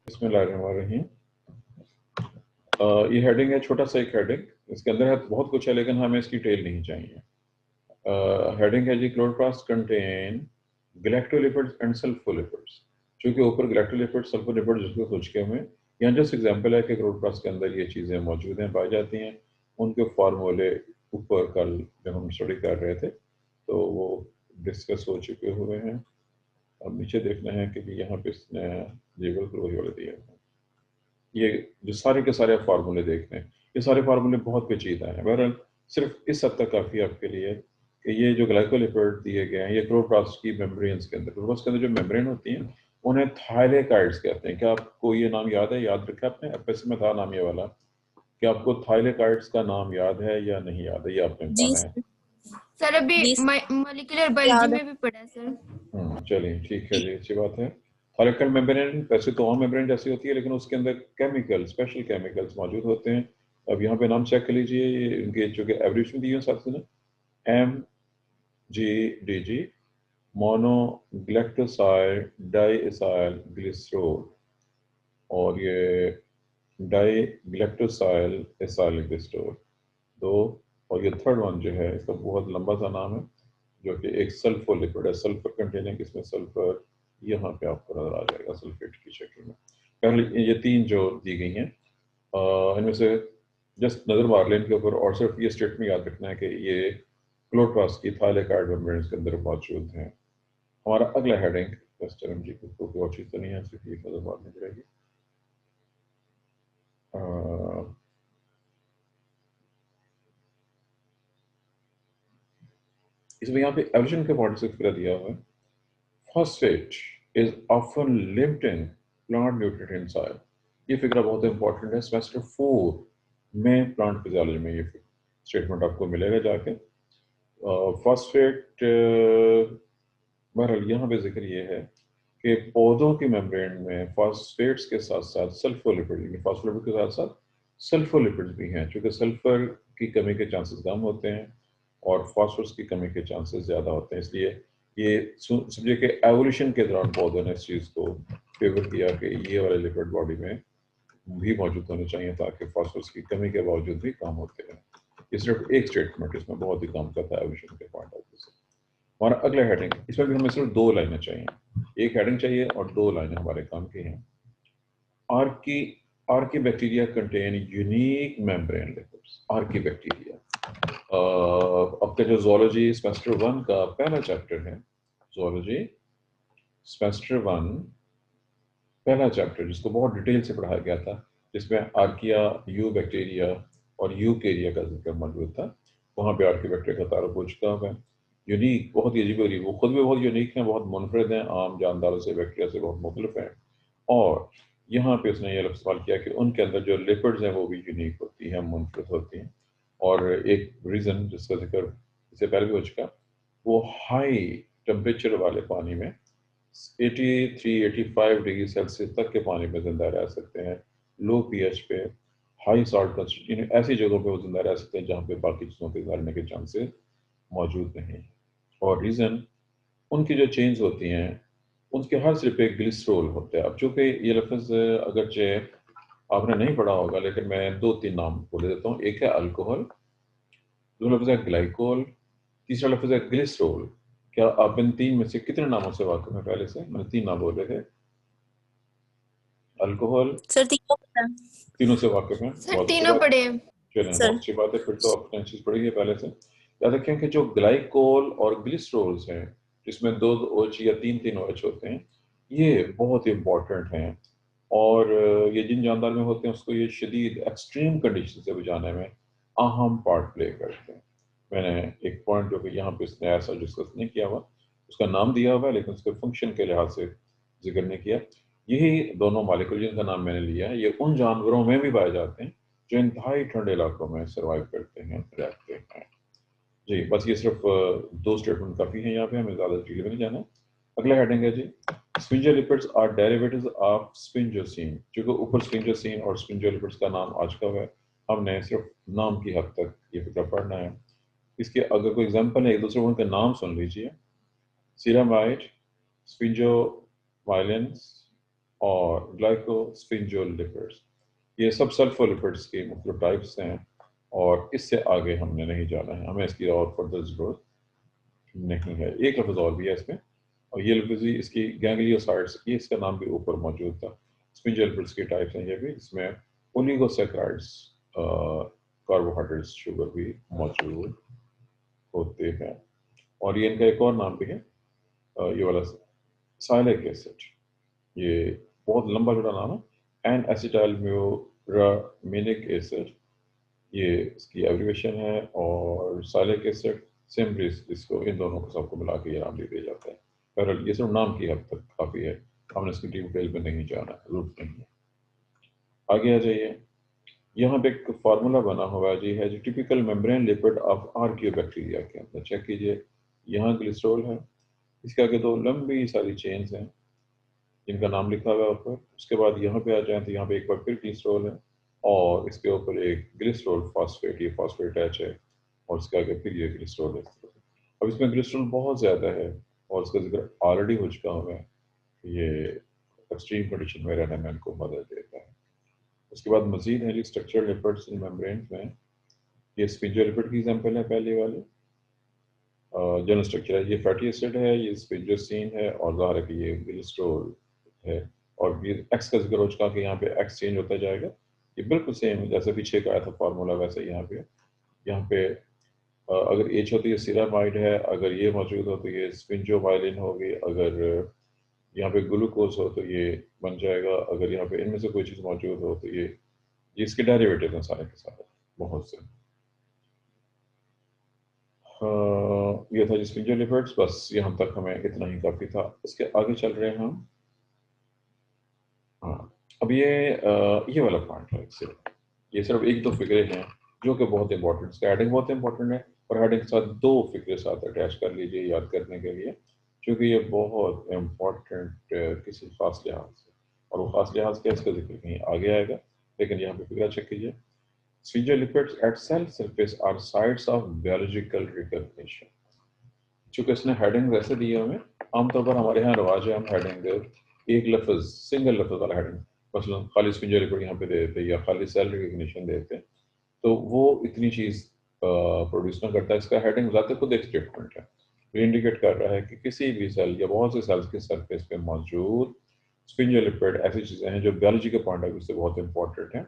बिस्मिल्लाहिर्रहमानिर्रहीम। ये हेडिंग है, छोटा सा एक हेडिंग, इसके अंदर है बहुत कुछ है लेकिन हमें इसकी टेल नहीं चाहिए। हेडिंग है जी, क्लोरोप्लास्ट कंटेन गैलेक्टोलिपिड्स एंड सल्फोलिपिड्स। चूंकि ऊपर गैलेक्टोलिपिड्स सल्फोलिपिड्स जिसको सोच के हमें यहाँ जस्ट एग्जांपल है कि क्लोरोप्लास्ट के अंदर ये चीज़ें मौजूद हैं, पाई जाती हैं। उनके फार्मूले ऊपर कल जब हम स्टडी कर रहे थे तो वो डिस्कस हो चुके हुए हैं। अब नीचे देखना है कि यहाँ पे इसने लेवल को वही वाले दिए हैं। ये जो सारे के सारे फार्मूले देखते हैं, ये सारे फार्मूले बहुत पेचीदा हैं। बहरहाल सिर्फ इस हद तक काफ़ी आपके लिए कि ये जो ग्लाइकोलिपिड दिए गए हैं ये क्लोरोप्लास्ट की मेम्ब्रेन्स के अंदर, क्लोरोप्लास्ट के अंदर जो मेम्ब्रेन होती हैं उन्हें थाइलेकाइड्स कहते हैं। क्या आपको ये नाम याद है? याद रखा आपने? एफएससी में था नाम ये वाला। क्या आपको थाइलेकाइड्स का नाम याद है या नहीं याद है? ये आपने जी बताना है। सर अभी मॉलिक्यूलर बायोलॉजी में भी पढ़ा है सर। चलिए ठीक है जी, अच्छी बात है। थाइलेकाइड मेम्ब्रेन वैसे तो आम मेम्ब्रेन जैसी होती है लेकिन उसके अंदर केमिकल, स्पेशल केमिकल्स मौजूद होते हैं। अब यहाँ पे नाम चेक कर लीजिए, ये इनके जो कि एवरेशन दी है साथ में MGDG, मोनोग्लेक्टोसाइड डाइएसाइल ग्लिसरॉल, और ये डाइग्लेक्टोसाइल एसाइल ग्लिसरॉल दो। और ये थर्ड वन जो है इसका बहुत लंबा सा नाम है जो कि एक सल्फोलिपिड है, सल्फर कंटेनिंग। इसमें सल्फर यहाँ पे आपको नजर आ जाएगा सल्फेट की शक्ल में। पहले ये तीन जो दी गई हैं इनमें से जस्ट नजर मार लें इनके ऊपर, और सिर्फ ये स्टेटमेंट याद रखना है कि ये क्लोरोप्लास्ट की थाइलेकाइड मेम्ब्रेन्स के अंदर मौजूद हैं। हमारा अगला हेडिंग वेस्टर्न जी को कोई और चीज़ तो नहीं है, सिर्फ ये नजर मारनी पड़ेगी। इसमें यहाँ पे एवोल्यूशन के पॉइंट से फिक्र दिया हुआ है। Phosphate is often lived in plant nutrient soil. ये फिक्र बहुत इंपॉर्टेंट है, सेमेस्टर 4 में प्लांट फिजियोलॉजी में ये स्टेटमेंट आपको मिलेगा जाके। फॉस्फेट बहरहाल यहाँ पे जिक्र ये है कि पौधों की मेम्ब्रेन में फॉस्फेट्स के साथ साथ सल्फोलिपिड, फॉस्फोलिपिड के साथ साथ सल्फोलिपिड भी हैं। चूँकि सल्फर की कमी के चांसेस कम होते हैं और फास्फोरस की कमी के चांसेस ज़्यादा होते हैं, इसलिए ये समझिए कि एवोल्यूशन के दौरान पौधों ने इस चीज़ को फेवर किया कि ये वाले लिपिड बॉडी में भी मौजूद होने चाहिए ताकि फास्फोरस की कमी के बावजूद भी काम होते हैं। ये सिर्फ एक स्टेटमेंट इसमें बहुत ही काम करता है एवोल्यूशन के पॉइंट ऑफ व्यू से। हमारा अगला हेडिंग, इसमें भी हमें सिर्फ 2 लाइनें चाहिए, एक हेडिंग चाहिए और 2 लाइनें हमारे काम की हैं। Archaebacteria contain unique membrane lipids. Archaebacteria अब तक जो ज़ूलॉजी सेमेस्टर 1 का पहला चैप्टर है, ज़ूलॉजी सेमेस्टर 1 पहला चैप्टर जिसको बहुत डिटेल से पढ़ाया गया था, जिसमें आर्किया, यू बैक्टीरिया और यूकेरिया का जिक्र मौजूद था, वहाँ पे आर्कीबैक्टीरिया का तारुफ हो चुका है। यूनिक, बहुत ही अजीब, वो खुद भी बहुत यूनिक हैं, बहुत मुनफरद हैं, आम जानदारों से, बैक्टीरिया से बहुत मुख्तलिफ हैं। और यहाँ पे उसने ये लफ्ज़ इस्तेमाल किया कि उनके अंदर जो लिपिड्स हैं वो भी यूनिक होती हैं, मुनफरद होती हैं। और एक रीज़न जिसका जिक्र इससे पहले भी हो चुका, वो हाई टेम्परेचर वाले पानी में 83-85 डिग्री सेल्सियस तक के पानी में जिंदा रह सकते हैं। लो पीएच पे, हाई सॉल्ट कंसंट्रेशन, ऐसी जगहों पे वो जिंदा रह सकते हैं जहाँ पे बाकी चीज़ों के मरने के चांसेस मौजूद नहीं। और रीज़न उनकी जो चेंज होती हैं उनके हर सिरे पे ग्लिसरॉल होता है। अब चूँकि ये लफ्ज़ अगरचे आपने नहीं पढ़ा होगा लेकिन मैं 2-3 नाम बोल देता हूँ। एक है अल्कोहल, दूसरा लफ्ज़ है ग्लाइकोल, तीसरा लफ्ज़ है ग्लिसरॉल। क्या आप इन 3 में से कितने नामों से वाकिफ हैं? पहले से मैंने 3 नाम बोले थे। अल्कोहल, सर तीनों पता है। तीनों से वाकिफ हैं? सर बहुत अच्छी तीनों बात। पढ़े। चलें, सर बहुत अच्छी बात है, फिर तो आपने चीज़ पढ़ी है पहले से। याद रखें कि जो ग्लाइकोल और ग्लिसरॉल्स हैं जिसमें 2 OH या 3 OH होते हैं, ये बहुत इंपॉर्टेंट हैं। और ये जिन जानदार में होते हैं उसको ये शदीद एक्सट्रीम कंडीशन से बचाने में अहम पार्ट प्ले करते हैं। मैंने एक पॉइंट जो कि यहाँ पे इसने ऐसा डिस्कस नहीं किया हुआ, उसका नाम दिया हुआ है लेकिन उसके फंक्शन के लिहाज से जिक्र नहीं किया। यही दोनों मालिक्यूल जिनका नाम मैंने लिया है ये उन जानवरों में भी पाए जाते हैं जो इंतहाई ठंडे इलाकों में सर्वाइव करते हैं, रहते हैं। जी बस ये सिर्फ 2 स्टेटमेंट काफ़ी हैं यहाँ पे, हमें ज़्यादा डिटेल में नहीं जाना। अगला हेडिंग है जी, स्पिंजोलिपिड्स आर डेरिवेटिव्स ऑफ स्पिंजोसिन। चूँकि ऊपर स्पिंजोसिन और स्पिंजोलिपिड्स का नाम आ चुका हुआ है, हमने सिर्फ नाम की हद तक ये फिक्र पढ़ना है। इसके अगर कोई एग्जाम्पल है, एक दूसरे उनके नाम सुन लीजिए। सीरामाइड, स्पिंजोमाइलिन्स और ग्लाइकोस्फिंजोलिपिड्स। ये सब सल्फोलिपिड्स के मुख्तलिफ टाइप्स हैं और इससे आगे हमने नहीं जाना है, हमें इसकी और फर्दर ज़रूरत नहीं है। एक लफ्ज़ और भी है इसमें, और ये लफ्ज़ ही इसकी गैंग्लियोसाइड्स, ये इसका नाम भी ऊपर मौजूद था। स्फिंजोलिपिड्स के टाइप्स हैं ये भी, इसमें ओलिगोसैकेराइड्स कार्बोहाइड्रेट्स शुगर भी मौजूद होते हैं। और ये इनका एक और नाम भी है, ये वाला साइलिक एसिड, ये बहुत लंबा चौड़ा नाम है, एन एसिटाइल म्यूरामिनिक एसिड, ये इसकी एब्रिवेशन है। और साइलिक एसिड, सिम्प्लिस, इसको इन दोनों को सबको मिला के ये नाम दे दिया जाता है। बहरहाल ये सब नाम की हद तक काफ़ी है, हमने इसकी डिटेल में नहीं जाना, जरूरत नहीं है। आगे आ जाइए, यहाँ पे एक फार्मूला बना हुआ जी है जो टिपिकल मेम्ब्रेन लिपिड ऑफ आर्कियोबैक्टीरिया के अंदर। चेक कीजिए, यहाँ ग्लिसरॉल है, इसके आगे दो लंबी सारी चेन्स हैं जिनका नाम लिखा हुआ है ऊपर। उसके बाद यहाँ पे आ जाए तो यहाँ पे एक बार फिर ग्लिसरॉल है और इसके ऊपर एक ग्लिसरॉल फॉस्फेट, ये फॉस्फेट एच है, और इसके आगे फिर ये ग्लिसरॉल है। अब इसमें ग्लिसरॉल बहुत ज़्यादा है और इसका जिक्र ऑलरेडी हो चुका हुआ है, ये एक्सट्रीम कंडीशन में रहने में इनको मदद देता है। उसके बाद मजीद है स्ट्रक्चरल लिपिड्स इन मेम्ब्रेन में, ये स्फिंजोलिपिड की एग्जांपल है पहले वाले। जनरल स्ट्रक्चर है, ये फैटी एसिड है, ये स्फिंजोसिन है, और ज़ाहिर है कि ये ग्लिसरॉल है। और ये एक्स का जिक्र हो चुका कि यहाँ पे एक्स चेंज होता जाएगा, ये बिल्कुल सेम जैसे पीछे का आया था फार्मूला, वैसे यहाँ पे अगर एच होती है सिरामाइड है, अगर ये मौजूद हो तो ये स्फिंजोमाइलिन होगी, अगर यहाँ पे ग्लूकोज हो तो ये बन जाएगा, अगर यहाँ पे इनमें से कोई चीज़ मौजूद हो तो ये इसके डेरिवेटिव हैं सारे के सारे, बहुत से। ये था स्फिंजोलिपिड्स, बस यहाँ तक हमें इतना ही काफ़ी था। इसके आगे चल रहे हैं हम। हाँ, अब ये वाला पॉइंट है, ये सिर्फ एक दो फिक्रे हैं जो कि बहुत इंपॉर्टेंट, इसका हेडिंग बहुत इंपॉर्टेंट है, और हेडिंग के साथ दो फिक्रे साथ अटैच कर लीजिए याद करने के लिए, क्योंकि ये बहुत इंपॉर्टेंट किसी खास लिहाज से, और वो खास लिहाज क्या, इसका जिक्र कहीं आगे आएगा, लेकिन यहाँ पे फिक्रा चेक कीजिए। Sphingolipids at cell surface are sites of biological recognition। चूंकि इसने हेडिंग वैसे दी है हमें, आमतौर पर हमारे यहाँ रवाज है हम हेडिंग एक लफ्ज, सिंगल लफ्ज वाला हेडिंग, मसलन खाली स्फिंजोलिपिड यहाँ पे दे देते या खाली सेल रिकग्निशन देते, तो वो इतनी चीज़ प्रोड्यूस ना करता है। इसका हेडिंग ज़ाते खुद एक स्टेटमेंट है, वो इंडिकेट कर रहा है कि किसी भी सेल या बहुत से सेल्स के सरफेस पे मौजूद स्फिंजोलिपिड ऐसी चीज़ें हैं जो बायोलॉजी के पॉइंट ऑफ व्यू से बहुत इंपॉर्टेंट हैं।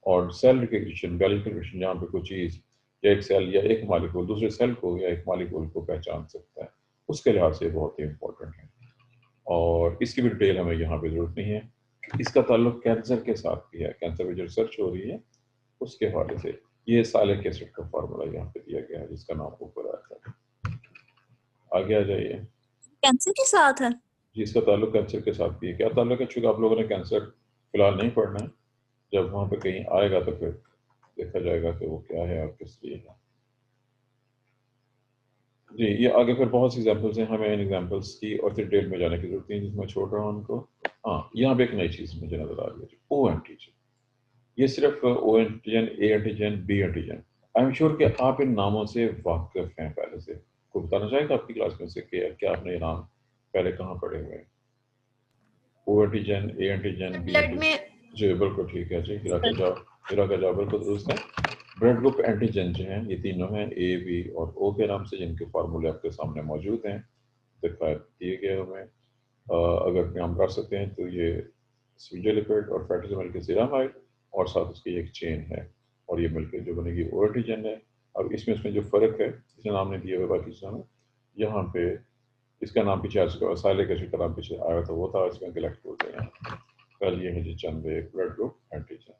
और सेल रिकग्निशन, बायोलॉजिकल रिकग्निशन, जहाँ पे कोई चीज़ या एक सेल या एक मालिक्यूल दूसरे सेल को या एक मालिक्यूल को पहचान सकता है, उसके लिहाज से बहुत ही इंपॉर्टेंट है। और इसकी भी डिटेल हमें यहाँ पे जरूरत नहीं है। इसका ताल्लुक कैंसर के साथ भी है, कैंसर में जो रिसर्च हो रही है उसके हवाले से। ये सालिक एसिड का फार्मूला यहाँ पे दिया गया है जिसका नाम ऊपर आया था। आगे आ जाइए। कैंसर के साथ है जी, इसका ताल्लुक कैंसर के साथ भी है। क्या ताल्लुक है? चूँकि आप लोगों ने कैंसर फिलहाल नहीं पढ़ना है, जब वहाँ पे कहीं आएगा तो फिर देखा जाएगा कि वो क्या है और किस लिए है। जी, ये आगे फिर बहुत सी एग्जांपल्स हैं, हमें इन एग्जांपल्स की और फिर डिटेल में जाने की जरूरत नहीं, जिसमें छोड़ रहा हूँ उनको। हाँ, यहाँ पे एक नई चीज़ मुझे नजर आ रही है, ओ एंटीजन। ये सिर्फ O antigen, A antigen, B antigen, I am sure कि आप इन नामों से वाकिफ हैं पहले से। कोई बताना चाहेगा आपकी क्लास में से कि क्या आपने ये नाम पहले कहाँ पढ़े हुए हैं? O antigen, A antigen, B antigen. जी बिल्कुल ठीक है जी, हीरा का जवाब बिल्कुल दुरुस्त है। ब्लड ग्रुप एंटीजन जो हैं, ये तीनों हैं, ए, बी और ओ के नाम से, जिनके फार्मूले आपके सामने मौजूद हैं, दिखाए दिए गए हमें। अगर हम कर सकते हैं तो ये स्फिंजोलिपिड और फैटी सिरामाइड और साथ उसकी एक चेन है, और ये मिलकर जो बनेगी ओ एंटीजन है। अब इसमें जो फ़र्क है, इसमें नाम ने दिए हुए बाकी चीज़ों, यहाँ पे इसका नाम पीछे आ चुका है, साइलिक एसिड का नाम पीछे आया था, वो था, इसमें गैलेक्ट बोलते हैं। कल ये है जी चंद ब्लड ग्रुप एंटीजन।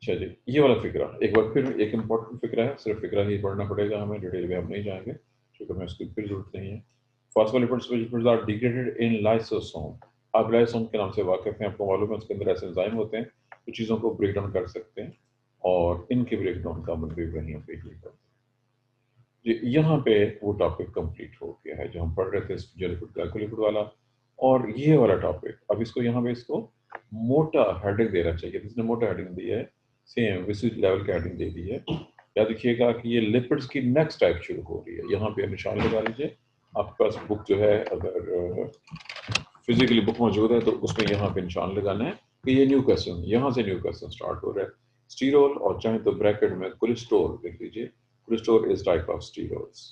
अच्छा जी, ये वाला फिक्रा एक बार फिर एक इम्पॉर्टेंट फिक्रा है, सिर्फ फिक्रा ही पढ़ना पड़ेगा हमें, डिटेल में हम नहीं जाएंगे क्योंकि हमें उसकी फिर जरूरत नहीं है। Phospholipids are degraded in lysosome. आप लाइसोसोम के नाम से वाकिफ हैं, आपको मालूम है उसके अंदर ऐसे एंजाइम होते हैं जो चीज़ों को ब्रेक डाउन कर सकते हैं, और इनके ब्रेक डाउन का अमल भी वहीं पे ही करते हैं। यहाँ पे वो टॉपिक कंप्लीट हो गया है जो हम पढ़ रहे थे, स्फिंजोलिपिड ग्लाइकोलिपिड वाला, और ये वाला टॉपिक। अब इसको यहाँ पे इसको मोटा हेडिंग देना चाहिए, इसने मोटा हेडिंग दी है, सेम विशेष लेवल की हेडिंग दे दी है। याद रखिएगा कि ये लिपिड्स की नेक्स्ट टाइप शुरू हो रही है। यहाँ पे निशान लगा लीजिए, आपके पास बुक जो है, अगर फिजिकली बुक मौजूद है तो उसमें यहाँ पे निशान लगाना है कि ये न्यू क्वेश्चन, यहाँ से न्यू क्वेश्चन स्टार्ट हो रहा है। स्टीरोल, और चाहे तो ब्रैकेट में कोलेस्ट्रॉल लिख लीजिए, cholesterol is type of sterols.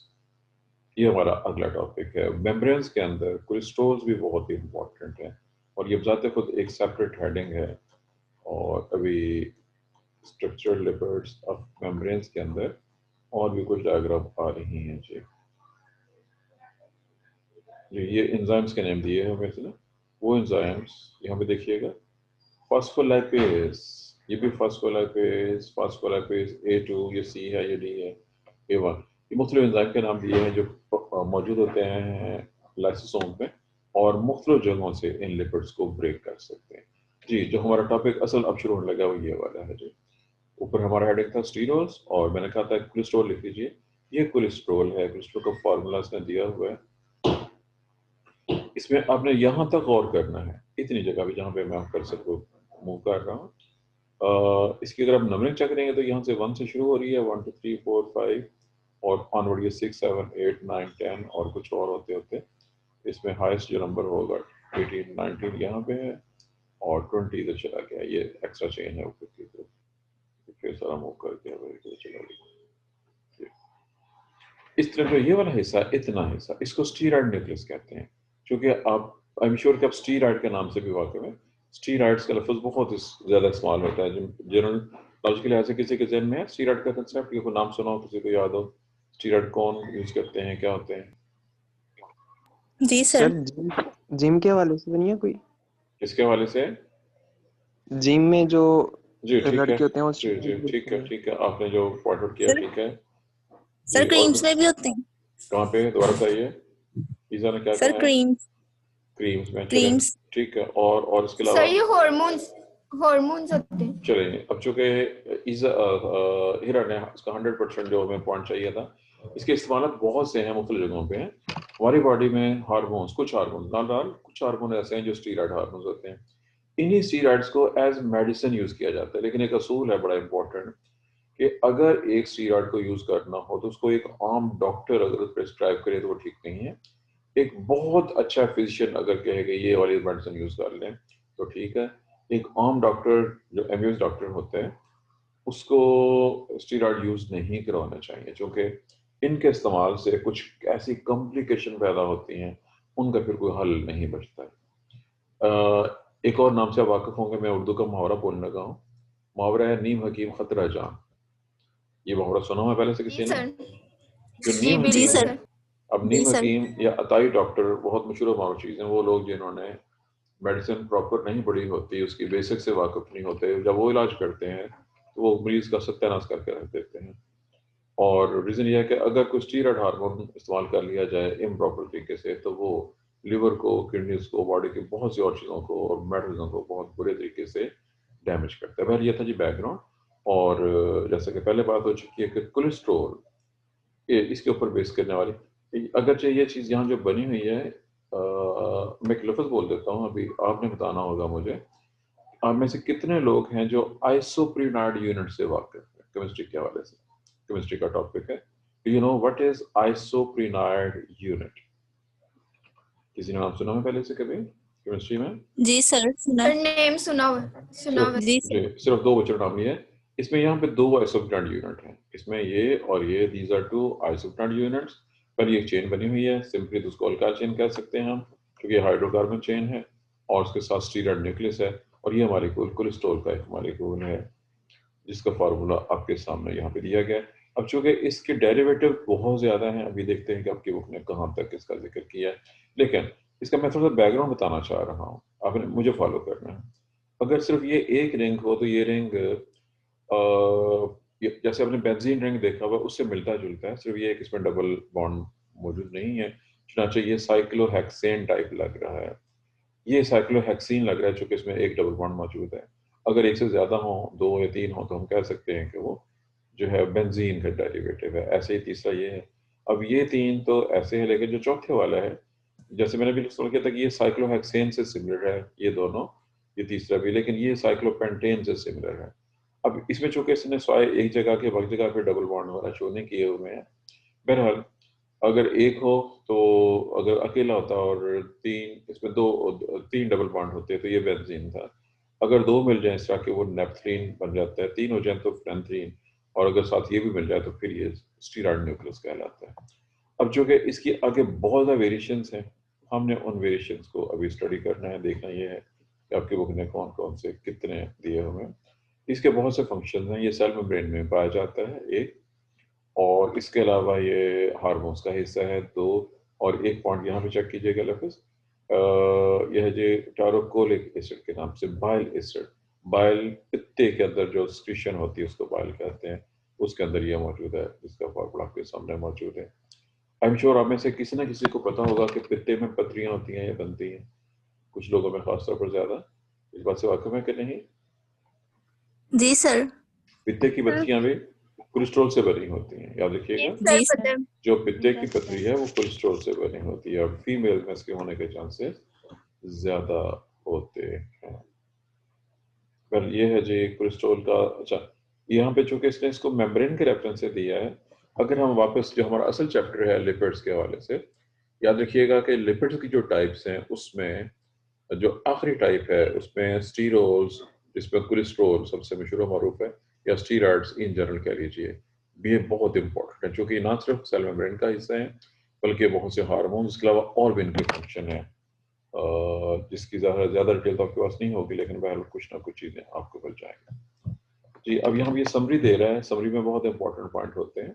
ये हमारा अगला टॉपिक है। मेम्ब्रेन्स के अंदर कोलेस्ट्रॉल्स भी बहुत ही इंपॉर्टेंट है और ये बताते खुद एक सेपरेट हेडिंग है। और अभी स्ट्रक्चरल लिपिड्स ऑफ मेम्ब्रेन्स के अंदर और भी कुछ डायग्राम आ रही हैं जी। ये एंजाइम्स के नाम दिए हैं वैसे ना, वो एंजाइम्स यहाँ पे देखिएगा, फॉस्फोलाइपेज, ये भी फॉस्फोलाइपेज, फॉस्फोलाइपेज A2, ये C है, ये D है, A1, ये मुख्तलिफ एंजाइम के नाम दिए हैं जो मौजूद होते हैं लाइसोसोम में और मुख्तलिफ जगहों से इन लिपिड्स को ब्रेक कर सकते हैं जी। जो हमारा टॉपिक असल अब शुरू होने लगा वो ये वाला है जी। ऊपर हमारा हेडिंग था स्टीरोल्स और मैंने कहा था कोलेस्ट्रॉल लिख लीजिए। ये कोलेस्ट्रॉल है, कोलेस्ट्रॉल का फार्मूला इसने दिया हुआ है। इसमें आपने यहाँ तक गौर करना है, इतनी जगह भी जहाँ पे मैं कर्सर को मूव कर रहा हूँ। इसकी अगर आप नंबरिंग चेक करेंगे तो यहाँ से 1 से शुरू हो रही है, 1 2 3 4 5 और ऑनवर्ड ये 6 7 8 9 10 और कुछ और होते होते इसमें हाईएस्ट जो नंबर होगा 18 19 यहाँ पे है और 20 इधर चला गया। ये एक्स्ट्रा चेन है ऊपर की तरफ, फिर सारा मूव करके चला गया। इस तरह का ये वाला हिस्सा, इतना हिस्सा, इसको स्टीरॉयड न्यूक्लियस कहते हैं। क्योंकि आप, आई एम श्योर कि आप स्टीरॉयड के नाम से भी वाकिफ हैं। स्टीरॉयड्स का लफ्ज़ बहुत ज़्यादा इस्तेमाल होता है जनरल लॉजिक के लिहाज से। किसी के जहन में है स्टीरॉयड का कंसेप्ट, कोई नाम सुना हो, किसी को याद हो? स्टीरॉयड कौन यूज करते हैं, क्या होते हैं? जी सर। जिम के हवाले से बनिए कोई? किसके हवाले से? जिम में जो जी ठीक है, लड़के होते हैं वो जी जी ठीक है, ठीक है, आपने जो पॉइंट आउट किया ठीक है सर क्रीम्स में भी होते हैं। कहाँ पे दोबारा बताइए, ईज़ा ने क्या सर कहा? क्रीम्स में, क्रीम्स ठीक है। और इसके अलावा सर ये हॉर्मोन्स होते हैं। चलिए, अब चूंकि हीरा ने इसका 100% जो हमें पॉइंट चाहिए था, इसके इस्तेमाल बहुत से हैं, मुख्तलिफ जगहों पे हैं हमारी बॉडी में। हार्मोन्स, कुछ हार्मोन लाल कुछ हार्मोन ऐसे हैं जो स्टीरॉयड हार्मोन्स होते हैं। इन्हीं स्टीरॉयड्स को एज मेडिसिन यूज किया जाता है, लेकिन एक असूल है बड़ा इंपॉर्टेंट कि अगर एक स्टीरॉयड को यूज करना हो तो उसको एक आम डॉक्टर अगर प्रिस्क्राइब करे तो वो ठीक नहीं है। एक बहुत अच्छा फिजिशियन अगर कहे कि ये वाली मेडिसिन यूज कर लें तो ठीक है। एक आम डॉक्टर जो एमबीबीएस डॉक्टर होते हैं उसको स्टीरॉयड यूज नहीं करवाना चाहिए, क्योंकि इनके इस्तेमाल से कुछ ऐसी कॉम्प्लिकेशन पैदा होती हैं, उनका फिर कोई हल नहीं बचता है। एक और नाम से आप वाकिफ होंगे, मैं उर्दू का मुहावरा बोलने लगा हूँ। मुहावरा है नीम हकीम खतरा जान। ये मुहावरा सुना हुआ पहले से किसी ने? जो नीम जी हकीम सर। है, अब नीम हकीम या अताई डॉक्टर बहुत मशहूर मारूफ चीज़ हैं। वो लोग जिन्होंने मेडिसिन प्रॉपर नहीं पढ़ी होती, उसकी बेसिक से वाकिफ नहीं होते, जब वो इलाज करते हैं तो वो मरीज का सत्यानाश करके रख देते हैं। और रीज़न ये है कि अगर कोई स्टीरॉयड हार्मोन इस्तेमाल कर लिया जाए इम्प्रॉपर तरीके से तो वो लिवर को, किडनीज को, बॉडी की बहुत सी और चीज़ों को और मेटल्स को बहुत बुरे तरीके से डैमेज करता है। पहले ये था जी बैकग्राउंड। और जैसे कि पहले बात हो चुकी है कि कोलेस्ट्रॉल इसके ऊपर बेस करने वाली, अगरचे ये चीज़ यहाँ जो बनी हुई है, मैं एक लफ्ज़ बोल देता हूँ, अभी आपने बताना होगा मुझे, आप में से कितने लोग हैं जो आइसोप्रीनाइड यूनिट से वाकिफ है? केमिस्ट्री के हवाले से, केमिस्ट्री का टॉपिक है। Do you know what is isoprenoid unit? किसी ने नाम सुना है पहले से कभी केमिस्ट्री में? जी सर सुना। नेम सुना हुआ। जी सर। सिर्फ 2 बच्चों नाम लिए। इसमें यहाँ पे 2 आइसोप्रीनाइड यूनिट हैं, इसमें ये और ये, दीज आर 2 आइसोप्रीनाइड यूनिट्स। पर ये चेन बनी हुई है, सिंपली तो उसको अल्काइल चेन कह सकते हैं हम, क्योंकि हाइड्रोकार्बन चेन है और उसके साथ स्टीरॉयड न्यूक्लियस है। और ये हमारे कोलेस्ट्रॉल का एक मॉलिक्यूल है जिसका फार्मूला आपके सामने यहाँ पे दिया गया है। अब चूंकि इसके डेरिवेटिव बहुत ज़्यादा हैं, अभी देखते हैं कि आपकी बुक ने कहाँ तक इसका जिक्र किया है, लेकिन इसका मैं थोड़ा सा बैकग्राउंड बताना चाह रहा हूँ, आपने मुझे फॉलो करना है। अगर सिर्फ ये एक रिंग हो तो ये रिंग जैसे आपने बेंजीन रिंग देखा हुआ उससे मिलता जुलता है, सिर्फ ये एक इसमें डबल बॉन्ड मौजूद नहीं है, चुनाचे ये साइक्लोहेक्सेन टाइप लग रहा है। ये साइक्लोहेक्सीन लग रहा है चूंकि इसमें एक डबल बॉन्ड मौजूद है। अगर एक से ज़्यादा हो, 2 या 3 हो, तो हम कह सकते हैं कि वो जो है बेंजीन का डेरिवेटिव है। ऐसे ही तीसरा ये है। अब ये 3 तो ऐसे है, लेकिन जो चौथे वाला है, जैसे मैंने भी सुन किया था कि ये साइक्लोहेक्सेन से सिमिलर है, ये दोनों, ये तीसरा भी, लेकिन ये साइक्लोपेंटेन से सिमिलर है। अब इसमें चूंकि इसने स्वाय एक जगह के बाकी जगह पे डबल बॉन्ड वाला शो नहीं किए हुए हैं। बहरहाल अगर एक हो तो, अगर अकेला होता और तीन, इसमें तीन डबल बॉन्ड होते तो ये बेंजीन था। अगर दो मिल जाए इस तरह के वो नेप्थलीन बन जाता है, तीन हो जाए तो फ्रेंथलीन, और अगर साथ ये भी मिल जाए तो फिर ये स्टीरॉयड न्यूक्लियस कहलाता है। अब चूंकि इसकी आगे बहुत ज़्यादा वेरिएशंस हैं, हमने उन वेरिएशंस को अभी स्टडी करना है, देखना ये है कि आपकी बुक ने कौन कौन से कितने दिए हुए हैं। इसके बहुत से फंक्शन हैं। ये सेल मेम्ब्रेन में पाया जाता है एक, और इसके अलावा ये हार्मोन्स का हिस्सा है दो, और एक पॉइंट यहाँ पे चेक कीजिएगा लफ्ज़, यह जो टारोकोलिक एसिड के नाम से बाइल एसिड, बाइल पित्ते के अंदर जो स्क्रीशन होती है उसको बाइल कहते हैं, उसके अंदर ये मौजूद है, जिसका फॉर्मूला आपके सामने मौजूद है। आई एम श्योर आप में से किसी ना किसी को पता होगा कि पित्ते में पथरियाँ होती हैं या बनती हैं, कुछ लोगों में खासतौर पर ज़्यादा। इस बात से वाकिफ है कि नहीं? जी सर। पित्ते की पथरियाँ भी कोलेस्ट्रॉल से बनी होती हैं, याद रखिएगा। जी सर। जो पित्ते की पथरी है वो कोलेस्ट्रॉल से बनी होती है, और फीमेल में इसके होने के चांसेस ज्यादा होते हैं। पर ये है जी कोलेस्ट्रॉल का। अच्छा, यहाँ पे चूंकि इसने इसको मेम्ब्रेन के रेफरेंस से दिया है, अगर हम वापस जो हमारा असल चैप्टर है लिपिड्स के हवाले से, याद रखिएगा कि लिपिड्स की जो टाइप्स हैं उसमें जो आखिरी टाइप है उसमें स्टीरोल्स, जिसमें कोलेस्ट्रॉल सबसे मशहूर मारूफ है, या स्टीरॉयड्स इन जनरल कह लीजिए, ये बहुत इंपॉर्टेंट है, क्योंकि ना सिर्फ सेल मेम्ब्रेन का हिस्सा है बल्कि बहुत से हार्मोन्स के अलावा और भी इनके फंक्शन है, जिसकी ज़्यादा डिटेल तो आपके पास नहीं होगी, लेकिन बहरहाल कुछ ना कुछ चीज़ें आपको मिल जाएंगी जी। अब यहाँ ये समरी दे रहा है, समरी में बहुत इंपॉर्टेंट पॉइंट होते हैं।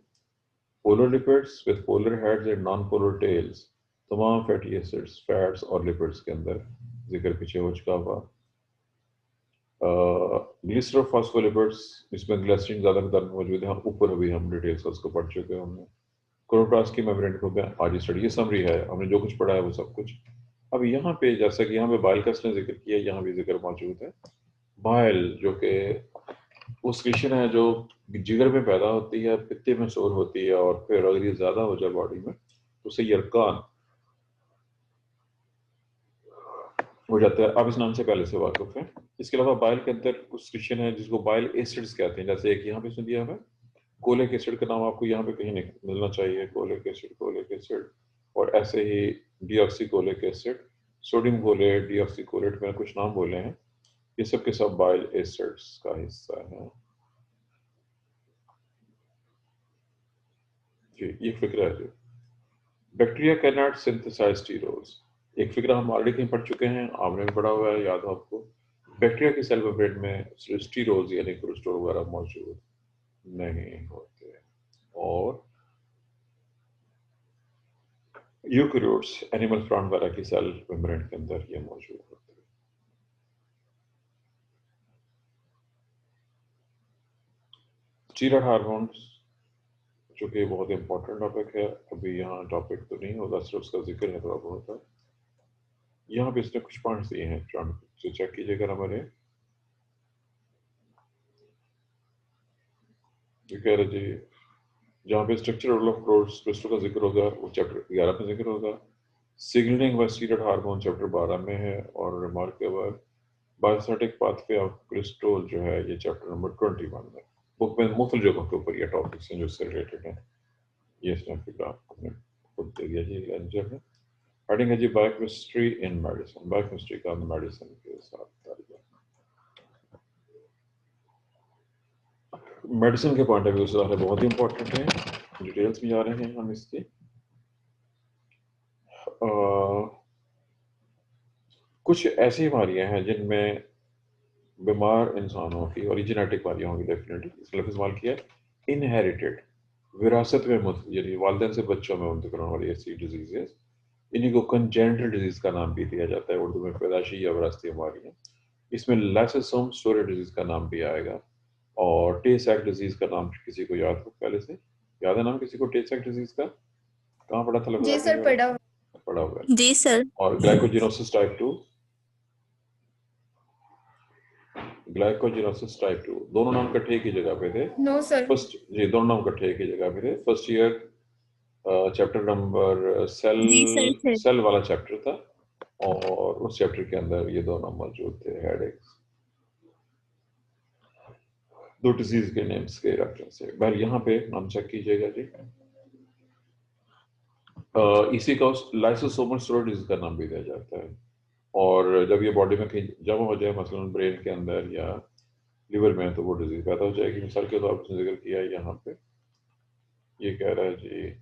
Polar lipids with polar heads and non polar tails, तमाम फैटी एसिड्स, फैट्स और लिपिड्स के अंदर जिक्र पीछे हो चुका हुआ। ग्लिसरोफॉस्फोलिपिड्स, इसमें ग्लिसरीन ज़्यादा मिताद में मौजूद है, ऊपर अभी हम डिटेल्स उसको पढ़ चुके हैं हमने। क्रोमोप्लास्ट की मेम्ब्रेन को आज स्टडी, ये समरी है, हमने जो कुछ पढ़ा है वो सब कुछ। अब यहाँ पे जैसा कि यहाँ पे बाइल का इसने जिक्र किया, यहाँ भी जिक्र मौजूद है। बाइल जो कि वो स्क्रीशन है जो जिगर में पैदा होती है, पित्ते में स्टोर होती है, और फिर अगर ये ज़्यादा हो जाए बॉडी में तो उसे यरकान हो जाता है। आप इस नाम से पहले से वाकिफ हैं। इसके अलावा बाइल के अंदर कुछ स्क्रीशन है जिसको बाइल एसिड्स कहते हैं, जैसे एक यहाँ पे इसने दिया है कोलिक एसिड का नाम, आपको यहाँ पे कहीं नहीं मिलना चाहिए, कोलिक एसिड, और ऐसे ही डीऑक्सीकोलिक एसिड, सोडियम कोलेट, डीऑक्सीकोलेट, मैंने कुछ नाम बोले हैं, ये सब के सब बाइल एसिड्स का हिस्सा है जी। ये फिक्र है जी। Bacteria can not synthesize sterols, एक फिक्र हम ऑलरेडी कहीं पढ़ चुके हैं, आपने भी पढ़ा हुआ है, याद हो आपको। बैक्टीरिया की सेल मेम्ब्रेन में स्टीरोल्स यानी कोलेस्ट्रॉल वगैरह मौजूद नहीं होते, और यूकैरियोट्स, एनिमल प्लांट वगैरह की सेल मेम्ब्रेन के अंदर ये मौजूद होते हैं। स्टीरॉयड हार्मोन्स, जो कि बहुत इंपॉर्टेंट टॉपिक है, अभी यहाँ टॉपिक तो नहीं होगा, सिर्फ उसका जिक्र है थोड़ा बहुत है। यहाँ पे इसने कुछ पॉइंट्स दिए हैं, जो चेक कीजिएगा हमारे। ये कह रहे जी, जहाँ पे स्ट्रक्चर ऑफ क्रिस्टल का जिक्र होगा वो चैप्टर 11 में जिक्र होगा। सिग्नलिंग व स्टीरॉयड हार्मोन चैप्टर 12 में है, और रिमार्केबल बायोसिनेटिक पाथवे ऑफ क्रिस्टल जो है ये चैप्टर नंबर 21 में। बुक में मुख्तलिफ जगहों के ऊपर ये टॉपिक्स हैं जो इससे रिलेटेड हैं। ये इसने फिर आपने खुद दे दिया जी लेक्चर में। हेडिंग है जी बायोकेमिस्ट्री इन मेडिसिन, बायोकेमिस्ट्री का मेडिसिन के साथ ताल्लुक। मेडिसिन के पॉइंट ऑफ व्यू से बहुत ही इंपॉर्टेंट है, डिटेल्स में जा रहे हैं हम इसके। कुछ ऐसी बीमारियां हैं जिनमें बीमार इंसानों की, और जेनेटिक बीमारियां होंगी डेफिनेटली, इसलिए इस्तेमाल किया है इनहेरिटेड, विरासत में यानी वालिदैन से बच्चों में मुंतकिल होने वाली ऐसी डिजीजेस, इन्हीं को कंजेनिटल डिजीज का नाम भी दिया जाता है उर्दू में, पैदाशी या विरासती बीमारियां। इसमें लाइसोसोम स्टोरेज डिजीज का नाम भी आएगा, और टे सैक डिजीज का नाम किसी को याद हो, पहले से याद है नाम किसी को टे सैक डिजीज का? कहाँ पढ़ा था जी सर, पढ़ा हुआ है। जी सर। और ग्लाइकोजेनोसिस टाइप 2, ग्लाइकोजेनोसिस टाइप 2, दोनों नाम इकट्ठे एक ही जगह पे थे। No sir. फर्स्ट जी, दोनों नाम इकट्ठे एक ही जगह पे थे। First year chapter number cell वाला चैप्टर था, और उस चैप्टर के अंदर ये दोनों मौजूद थे, हेडेक्स, दो डिजीज के नेम्स के रेफरेंस से। बहर यहाँ पे नाम चेक कीजिएगा जी। इसी को लाइसोसोमल स्टेरॉइड डिजीज का नाम भी दिया जाता है। और जब ये बॉडी में कहीं जमा हो जाए, मसलन ब्रेन के अंदर या लिवर में, तो वो डिजीज पैदा हो जाएगी। मिसाल के तौर पर जिक्र किया है यहाँ पे, ये कह रहा है जी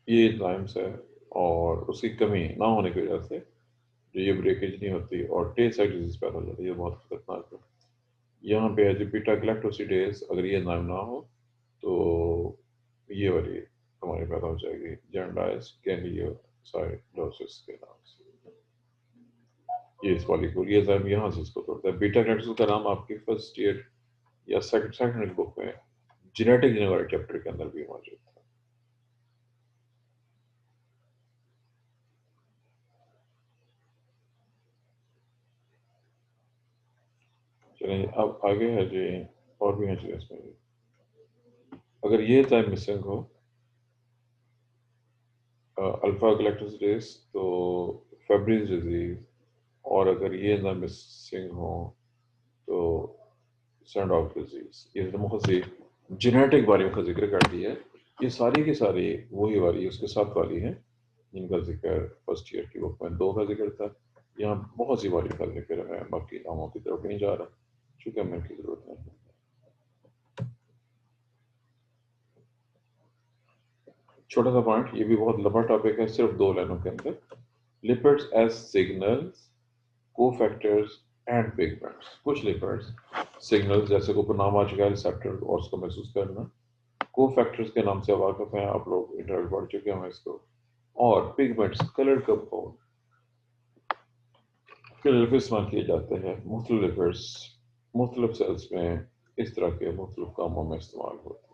ये एंजाइम्स है और उसकी कमी ना होने की वजह से जो ये ब्रेकेज नहीं होती और टेल साइड डिजीज पैदा हो जाती है, ये बहुत खतरनाक है। यहाँ पे है जो बीटा गैलेक्टोसिडेज, अगर ये एंजाइम ना हो तो ये वाली हमारी पैदा हो जाएगी जॉन्डिस गैंग्लियोसाइटोसिस के नाम से। ये इस मॉलिक्यूल, ये एंजाइम यहाँ से इसको तोड़ता है। बीटा गैलेक्टोसिस का नाम आपकी फर्स्ट ईयर या सेकंड बुक में जेनेटिक इंजीनियरिंग चैप्टर के अंदर भी मौजूद था। चलिए अब आगे है जी, और भी है चीज़ें इसमें। अगर ये एंजाइम मिसिंग हो, अल्फा गैलेक्टोसिडेज, तो फेब्रिज डिजीज, और अगर ये एंजाइम मिसिंग हो तो सैंडॉफ डिजीज। ये बहुत सी जेनेटिक वाली का जिक्र कर दिया है। ये सारी की सारी वही वाली उसके साथ वाली है जिनका जिक्र फर्स्ट ईयर की बुक में 2 का जिक्र था। यहाँ बहुत सी वाली का जिक्र है, बाकी नामों की तरफ नहीं जा रहा चूंकि हमें की जरूरत नहीं है। छोटा सा पॉइंट, ये भी बहुत लंबा टॉपिक है, सिर्फ 2 लाइनों के अंदर। Lipids as signals, cofactors and pigments. कुछ लिपिड्स सिग्नल्स, जैसे को नाम आ चुका है रिसेप्टर और उसको महसूस करना, कोफैक्टर्स के नाम से वाकिफ हैं आप लोग, इंटरनेट पढ़ चुके हैं इसको, और पिगमेंट्स कलर कंपाउंड के लिए इस्तेमाल किए जाते हैं। मुख्तलिफ लिपिड्स मुख्तलिफ सेल्स में इस तरह के मुख्तलिफ कामों में इस्तेमाल होते हैं।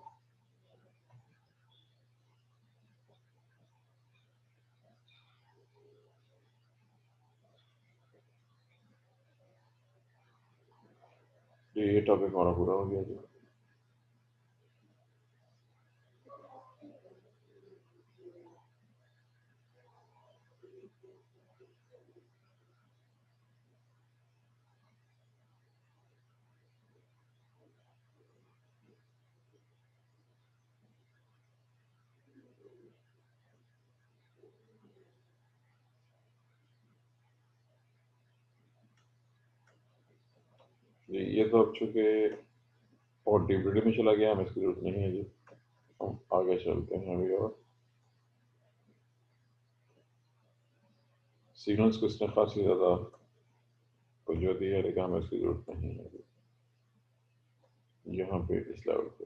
ये टॉपिक हमारा पूरा हो गया जी। ये तो अब चूंकि और डीपीडी में चला गया, हमें इसकी जरूरत नहीं है जी। हम आगे चलते हैं अभी। और सिग्नल्स को इसने खासी ज़्यादा तवज्जो दी है, लेकिन हमें इसकी जरूरत नहीं है यहाँ पे इस लेवल पे।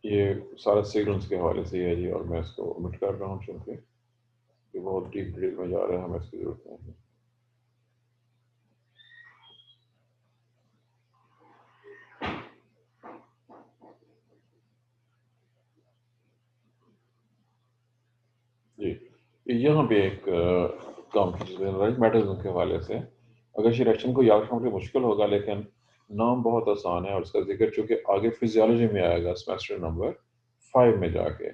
ये सारा सिग्नल्स के हवाले से है जी, और मैं इसको ओमिट कर रहा हूँ चूँकि ये बहुत डीप डिटेल में जा रहा है, हमें इसकी जरूरत नहीं है। जी यहाँ पे एक काम की चीज़ मैटरिज्म के हवाले से, अगर रिएक्शन को याद रखना मुश्किल होगा, लेकिन नाम बहुत आसान है और उसका जिक्र चूँकि आगे फिजियोलॉजी में आएगा सेमेस्टर नंबर 5 में जाके।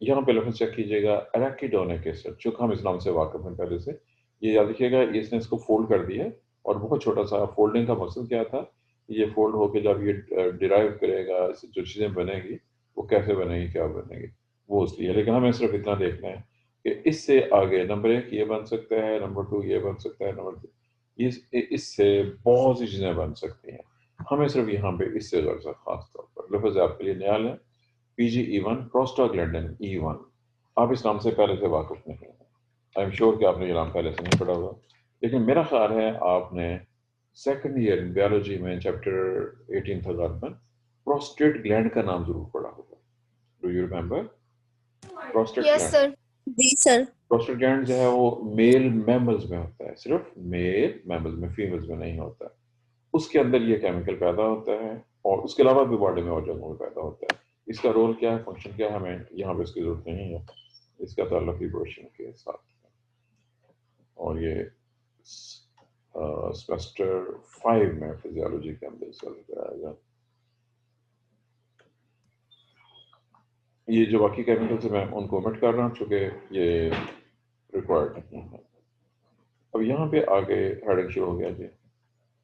यहाँ पे लफ्ज़ चेक कीजिएगा, एराकिडोनिक एसिड, चूँकि हम इस नाम से वाकिफ हैं पहले से। ये याद रखिएगा, इसने इसको फोल्ड कर दिया और बहुत छोटा सा। फोल्डिंग का मकसद क्या था? ये फोल्ड होकर जब ये डिराइव करेगा, जो चीज़ें बनेगी वो कैसे बनेगी, क्या बनेगी, वो इसलिए। लेकिन हमें सिर्फ इतना देखना है कि इससे आगे नंबर 1 ये बन सकता है, नंबर 2 ये बन सकता है, नंबर 3 इससे बहुत सी चीज़ें बन सकती हैं। हमें सिर्फ यहाँ पे इससे ज़रूरत है, खास तौर पर लफ्ज़ आपके लिए नया है, PGE1 प्रोस्टाग्लैंडिन E1। आप इस नाम से पहले से वाकिफ नहीं हैं। आई एम श्योर कि आपने ये नाम पहले से नहीं पढ़ा होगा, लेकिन मेरा ख्याल है आपने सेकंड ईयर बायोलॉजी में चैप्टर 18 था गार्बन, प्रोस्टेट ग्लैंड का नाम जरूर पढ़ा होगा। Do you remember prostate yes gland? Sir. जी सर। प्रोस्टेट ग्लैंड जो है वो मेल मैमल्स में होता है, सिर्फ मेल मैमल्स में, फीमेल्स में नहीं होता। उसके अंदर ये केमिकल पैदा होता है और उसके अलावा भी बॉडी में और जगहों में पैदा होता है। इसका रोल क्या है, फंक्शन क्या है, हमें यहाँ पे इसकी जरूरत नहीं है। इसका ताल्लुक रिप्रोडक्शन के साथ है। और ये सेमेस्टर 5 में फिजियोलॉजी के अंदर इसका जिक्र आएगा। ये जो बाकी केमिकल्स हैं मैं उनको ओमिट कर रहा हूँ क्योंकि ये रिक्वायर्ड नहीं है। अब यहाँ पे आगे हेडिंग शुरू हो गया जी,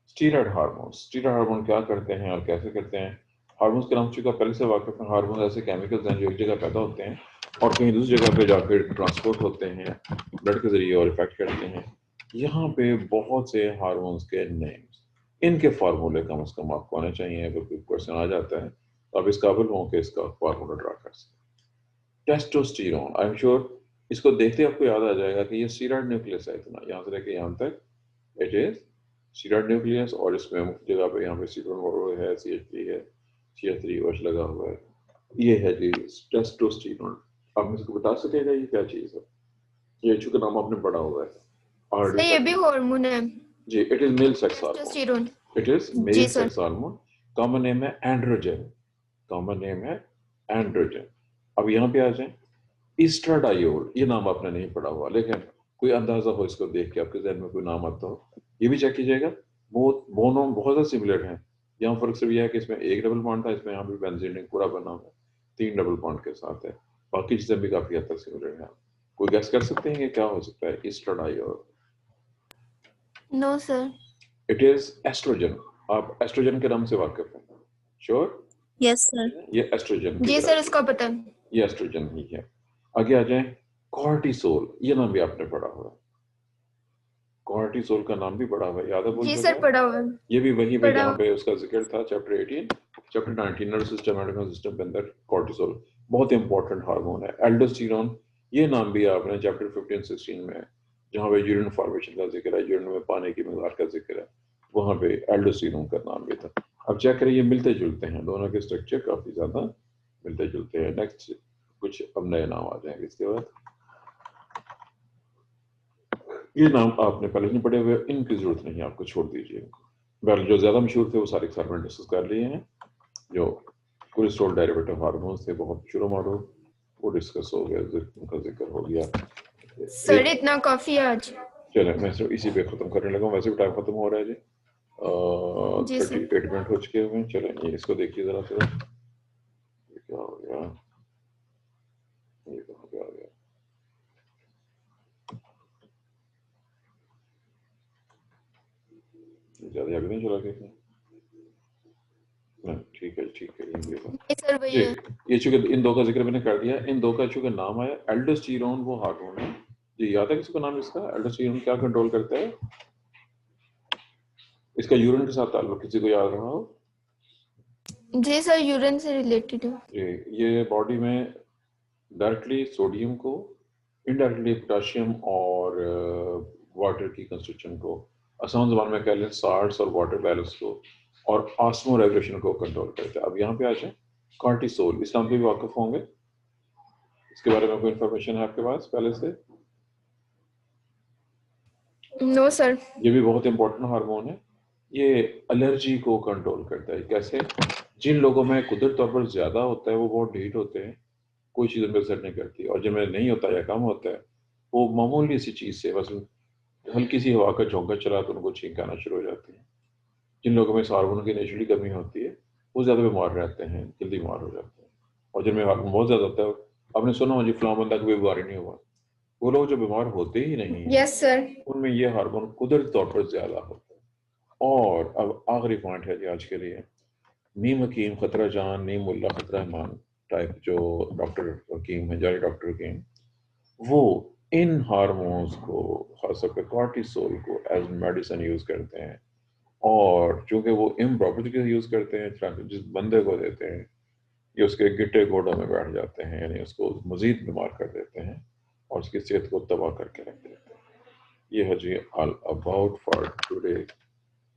स्टीरॉयड हार्मोन। स्टीरॉयड हार्मोन क्या करते हैं और कैसे करते हैं, हार्मोन्स के नाम से पहले से वाकिफ हैं। हार्मोन ऐसे केमिकल्स हैं जो एक जगह पैदा होते हैं और कहीं दूसरी जगह पे जाकर ट्रांसपोर्ट होते हैं ब्लड के जरिए और इफेक्ट करते हैं। यहाँ पे बहुत से हार्मोन्स के नेम्स, इनके फार्मूले कम से कम आपको आने चाहिए। अगर कोई क्वेश्चन आ जाता है तो आप इस काबिल हों कि इसका फार्मूला ड्रा कर सकें। टेस्टोस्टेरोन, आई एम श्योर इसको देखते ही आपको याद आ जाएगा कि ये स्टीरॉयड न्यूक्लियस है। इतना यहाँ से लेके यहाँ तक इट इज स्टीरॉयड न्यूक्लियस, और इसमें मुख्य जगह पे यहाँ पे सीटोन है, CH3 है, CH3OH लगा हुआ है। ये है जी टेस्टोस्टेरोन। आप मुझे बता सकेगा ये क्या चीज है? ये चूंकि नाम आपने पढ़ा हुआ है सर ये भी हार्मोन है जी। It is male sex hormone. Testosterone. It is male sex hormone. Common name है एंड्रोजन। कॉमन नेम है एंड्रोजन। अब यहाँ पे आ जाए, ईस्ट्राडायोल, ये नाम आपने नहीं पढ़ा हुआ, लेकिन कोई अंदाजा हो इसको देख के आपके जहन में कोई नाम आता हो, ये भी चेक कीजिएगा। दोनों बहुत ज़्यादा सिमिलर हैं। यहाँ फर्क सिर्फ यह है कि इसमें एक डबल बॉन्ड था, इसमें यहाँ पे बेंजीन रिंग पूरा बना हुआ है, 3 डबल बॉन्ड के साथ है। बाकी चीज़ें भी काफ़ी हद तक सिमिलर हैं। कोई गैस कर सकते हैं कि क्या हो सकता है estradiol? No sir. It is estrogen. आप एस्ट्रोजन के नाम से वाकिफ हैं? श्योर? Yes sir. ये एस्ट्रोजन जी सर, इसका पता है। ये एस्ट्रोजन ही है। आगे आ जाए, कॉर्टिसोल, ये नाम भी आपने पढ़ा हुआ है। कॉर्टिसोल का नाम भी पढ़ा हुआ है, याद है? बोल जी सर, पढ़ा हुआ है। ये भी वही पे जहाँ पे उसका जिक्र था, chapter 18, chapter 19 nervous system endocrine system के अंदर कॉर्टिसोल बहुत इंपॉर्टेंट हार्मोन है। एल्डोस्टेरोन, ये नाम भी आपने चैप्टर 15-16 में, जहाँ पे यूरिन फॉर्मेशन का जिक्र है, यूरिन में पानी की मिकदार का जिक्र है, वहाँ पे एल्डोस्टेरोन का नाम भी था। अब चेक करें, ये मिलते जुलते हैं, दोनों के स्ट्रक्चर काफी ज्यादा मिलते जुलते हैं। नेक्स्ट कुछ अब नए नाम आ जाएंगे इसके बाद। ये नाम आपने पहले नहीं पढ़े हुए, इनकी जरूरत नहीं है, आपको छोड़ दीजिए इनको। जो ज्यादा मशहूर थे वो सारे मैंने डिस्कस कर लिए हैं। जो कोलेस्ट्रॉल डेरिवेटिव हार्मोन्स थे बहुत शुरू मारो, वो डिस्कस हो गया, उनका जिक्र हो गया। सर इतना काफी है आज। चले मैं सिर्फ इसी पे खत्म करने लगा, वैसे भी टाइम खत्म हो रहा है जी। 38 मिनट हो चुके हुए हैं। चले ये इसको देखिए जरा सा, ये क्या हो गया, ये कहाँ पे आ गया? ज्यादा आगे नहीं चला गया? ठीक है, ठीक है, सर वही है। ये चूंकि इन दो का जिक्र मैंने कर दिया, इन दो का चूंकि नाम आया, एल्डोस्टेरोन वो हार्मोन है जी। याद है किसी को नाम इसका? एल्डोस्टेरोन क्या कंट्रोल करता है? इसका यूरिन के साथ ताल्लुक किसी को याद रहा हो? जी सर, यूरिन से रिलेटेड है। ये बॉडी में डायरेक्टली सोडियम को, इनडायरेक्टली पोटाशियम और वाटर की कंस्ट्रक्शन को, आसान ज़बान में कह लें साल्ट्स और वाटर बैलेंस को, और ऑस्मो रेगुलेशन को कंट्रोल करते हैं। अब यहाँ पे आ जाए, कॉर्टिसोल, इस नाम पे भी वाकिफ होंगे? इसके बारे में कोई इंफॉर्मेशन है आपके पास पहले से? No sir. ये भी बहुत इंपॉर्टेंट हार्मोन है। ये एलर्जी को कंट्रोल करता है। कैसे? जिन लोगों में कुदरत तौर पर ज्यादा होता है वो बहुत ढीठ होते हैं, कोई चीज़ उनमें असर नहीं करती, और जिनमें नहीं होता या कम होता है वो मामूली सी चीज़ से, बस हल्की सी हवा का झोंका चला तो उनको छींक आना शुरू हो जाती है। जिन लोगों में इस हार्मोन की नेचुरली कमी होती है वो ज़्यादा बीमार रहते हैं, जल्दी बीमार हो जाते हैं। और जिनमें हार्मोन बहुत ज़्यादा होता है, आपने सुना हो जी फलां बंदा कभी बीमार ही नहीं हुआ, वो लोग जो बीमार होते ही नहीं हैं, यस सर, उनमें ये हार्मोन कुदरती तौर पर ज़्यादा होता है। और अब आखिरी पॉइंट है जी आज के लिए, नीम हकीम खतरा जान, नीम मुल्ला खतरा ईमान टाइप जो डॉक्टर हकीम है, जारी डॉक्टर हकीम, वो इन हार्मोन्स को, खासतौर पे कॉर्टिसोल को एज मेडिसिन यूज करते हैं। और चूंकि वो इम्प्रॉपर तरीके से यूज करते हैं, जिस बंदे को देते हैं ये उसके गिट्टे गोडों में बैठ जाते हैं, यानी उसको मजीद बीमार कर देते हैं और उसकी सेहत को तबाह करके रख देते हैं। ये है जी all about for today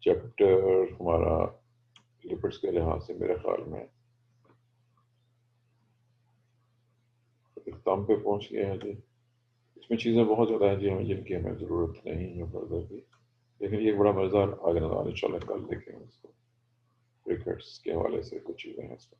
chapter. हमारा लिपिड्स के लिहाज से मेरे ख्याल में इख्ताम पे पहुंच गए हैं जी। इसमें चीज़ें बहुत ज़्यादा हैं जी हमें, जिनकी हमें ज़रूरत नहीं है फर्दर की, लेकिन ये एक बड़ा मज़ेदार आगे इंशाल्लाह कल देखेंगे इसको। क्रिकेट्स के हवाले से कुछ चीज़ें हैं इसमें।